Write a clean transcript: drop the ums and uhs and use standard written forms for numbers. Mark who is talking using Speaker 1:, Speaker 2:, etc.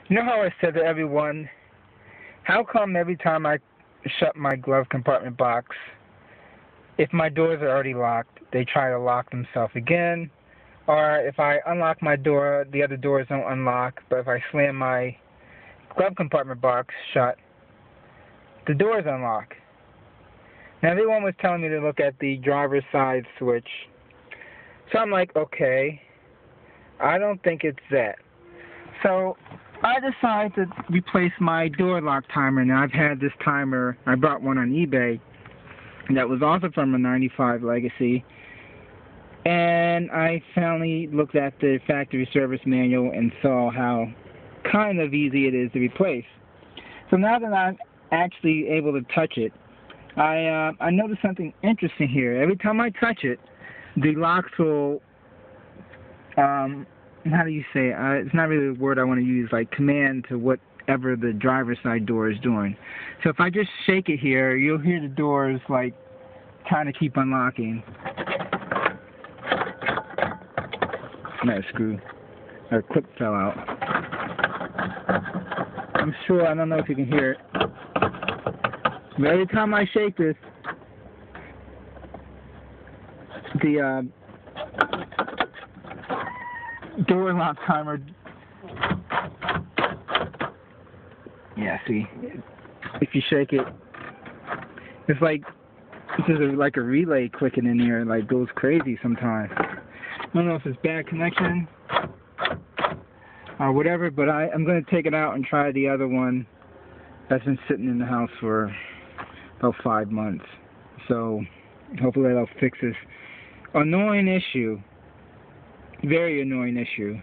Speaker 1: You know how I said to everyone, how come every time I shut my glove compartment box, if my doors are already locked, they try to lock themselves again? Or if I unlock my door, the other doors don't unlock, but if I slam my glove compartment box shut, the doors unlock. Now everyone was telling me to look at the driver's side switch. So I'm like, okay, I don't think it's that. So I decided to replace my door lock timer. Now I've had this timer, I bought one on eBay that was also from a 95 Legacy. And I finally looked at the factory service manual and saw how kind of easy it is to replace. So now that I'm actually able to touch it, I noticed something interesting here. Every time I touch it, the locks will, how do you say, it's not really the word I want to use, like command to whatever the driver's side door is doing. So if I just shake it here, you'll hear the doors like trying to keep unlocking. That screw, or clip fell out. I'm sure, I don't know if you can hear it. But every time I shake this, the door lock timer, yeah, see, if you shake it, it's like, there's like a relay clicking in there, like goes crazy sometimes. I don't know if it's bad connection or whatever, but I'm going to take it out and try the other one that's been sitting in the house for about 5 months. So hopefully that'll fix this annoying issue, very annoying issue.